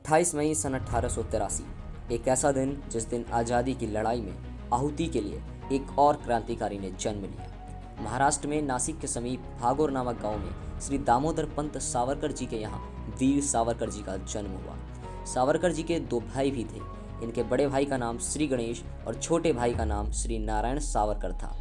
28 मई सन 1883, एक ऐसा दिन जिस दिन आज़ादी की लड़ाई में आहुति के लिए एक और क्रांतिकारी ने जन्म लिया। महाराष्ट्र में नासिक के समीप भागोर नामक गांव में श्री दामोदर पंत सावरकर जी के यहाँ वीर सावरकर जी का जन्म हुआ। सावरकर जी के दो भाई भी थे। इनके बड़े भाई का नाम श्री गणेश और छोटे भाई का नाम श्री नारायण सावरकर था।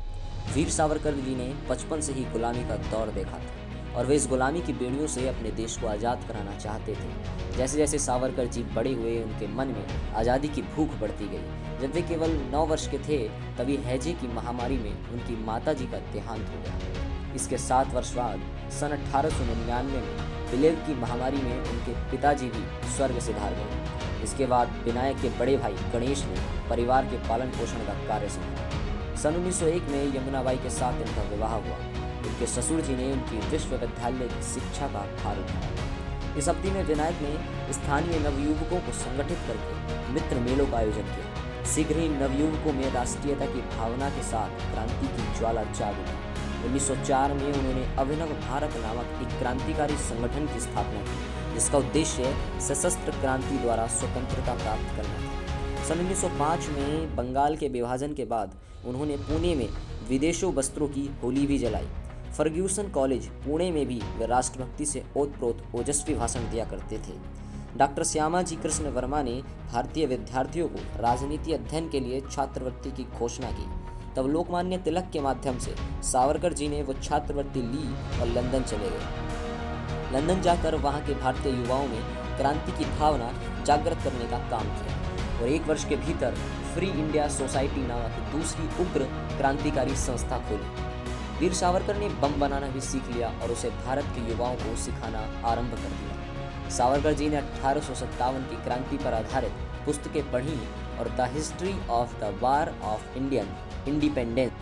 वीर सावरकर जी ने बचपन से ही गुलामी का दौर देखा था और वे इस गुलामी की बेड़ियों से अपने देश को आज़ाद कराना चाहते थे। जैसे जैसे सावरकर जी बड़े हुए, उनके मन में आज़ादी की भूख बढ़ती गई। जब वे केवल 9 वर्ष के थे तभी हैजे की महामारी में उनकी माता जी का देहांत हो गया। इसके 7 वर्ष बाद सन 1899 में प्लेग की महामारी में उनके पिताजी भी स्वर्ग सिधार गए। इसके बाद विनायक के बड़े भाई गणेश ने परिवार के पालन पोषण का कार्य संभाला। सन 1901 में यमुनाबाई के साथ इनका विवाह हुआ। उनके ससुर जी ने उनकी विश्वविद्यालय की शिक्षा का भार उठाया। इस अवधि में विनायक ने स्थानीय नवयुवकों को संगठित करके मित्र मेलों का आयोजन किया। शीघ्र ही नवयुवकों में राष्ट्रीयता की भावना के साथ क्रांति की ज्वाला जाग उठी। 1904 में उन्होंने अभिनव भारत नामक एक क्रांतिकारी संगठन की स्थापना की, जिसका उद्देश्य सशस्त्र क्रांति द्वारा स्वतंत्रता प्राप्त करना था। सन 1905 में बंगाल के विभाजन के बाद उन्होंने पुणे में विदेशों वस्त्रों की होली भी जलाई। फर्ग्यूसन कॉलेज पुणे में भी वे राष्ट्रभक्ति से ओतप्रोत ओजस्वी भाषण दिया करते थे। डॉक्टर श्यामाजी कृष्ण वर्मा ने भारतीय विद्यार्थियों को राजनीति अध्ययन के लिए छात्रवृत्ति की घोषणा की। तब लोकमान्य तिलक के माध्यम से सावरकर जी ने वो छात्रवृत्ति ली और लंदन चले गए। लंदन जाकर वहाँ के भारतीय युवाओं में क्रांति की भावना जागृत करने का काम किया और 1 वर्ष के भीतर फ्री इंडिया सोसाइटी नामक दूसरी उग्र क्रांतिकारी संस्था खोली। वीर सावरकर ने बम बनाना भी सीख लिया और उसे भारत के युवाओं को सिखाना आरंभ कर दिया। सावरकर जी ने 1857 की क्रांति पर आधारित पुस्तकें पढ़ी और the history of the war of Indian independence.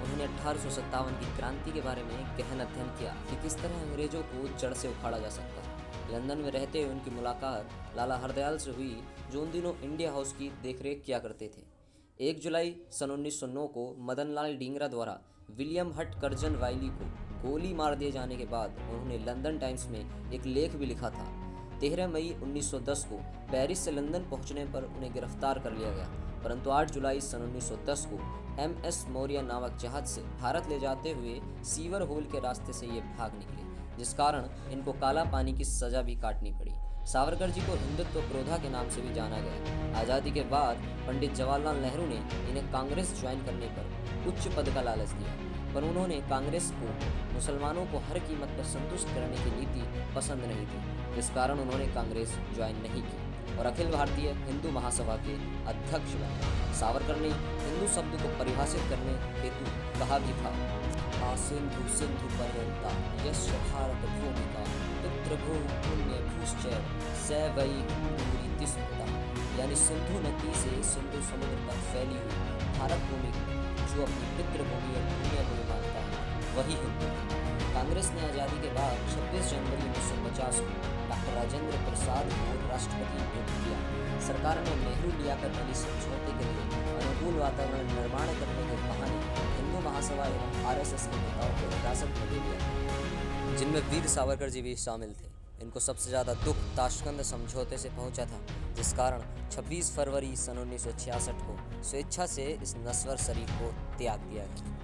उन्होंने 1857 की क्रांति के बारे में गहन अध्ययन किया कि किस तरह अंग्रेजों को जड़ से उखाड़ा जा सकता है। लंदन में रहते हुए उनकी मुलाकात लाला हरदयाल से हुई, जो उन दिनों इंडिया हाउस की देखरेख किया करते थे। 1 जुलाई सन 1909 को मदनलाल डींगरा द्वारा विलियम हट कर्जन वाइली को गोली मार दिए जाने के बाद उन्होंने लंदन टाइम्स में एक लेख भी लिखा था। 13 मई 1910 को पेरिस से लंदन पहुंचने पर उन्हें गिरफ्तार कर लिया गया, परंतु 8 जुलाई सन 1910 को MS मौर्य नामक जहाज से भारत ले जाते हुए सीवर होल के रास्ते से ये भाग निकले, जिस कारण इनको काला पानी की सजा भी काटनी पड़ी। सावरकर जी को हिंदुत्व क्रोधा के नाम से भी जाना गया। आज़ादी के बाद पंडित जवाहरलाल नेहरू ने इन्हें कांग्रेस ज्वाइन करने पर उच्च पद का लालच दिया, पर उन्होंने कांग्रेस को मुसलमानों को हर कीमत पर संतुष्ट करने की नीति पसंद नहीं थी, जिस कारण उन्होंने कांग्रेस ज्वाइन नहीं की और अखिल भारतीय हिंदू महासभा के अध्यक्ष बने। सावरकर ने हिंदू शब्द को परिभाषित करने हेतु कहा भी था, सिंधु सिंधु पर्यंता यस्य भारत भूमिका पितृभू पुण्य भूश्च स वै हिंदूरिति स्मृता। यानी सिंधु नदी से सिंधु समुद्र तक फैली हुई भारत भूमि जो अपनी पितृभूमि और पुण्य भूमि मानता है, वही हिंदू है। कांग्रेस ने आज़ादी के बाद 26 जनवरी 1950 को डॉक्टर राजेंद्र प्रसाद को राष्ट्रपति नियुक्त किया। सरकार ने नेहरू लियाकत अली समझौते के लिए अनुकूल वातावरण निर्माण करने के बहाने हिंदू महासभा एवं RSS के नेताओं को हिरासत में ले लिया, जिनमें वीर सावरकर जी भी शामिल थे। इनको सबसे ज़्यादा दुख ताशकंद समझौते से पहुंचा था, जिस कारण 26 फरवरी सन 1966 को स्वेच्छा से इस नश्वर शरीर को त्याग दिया गया।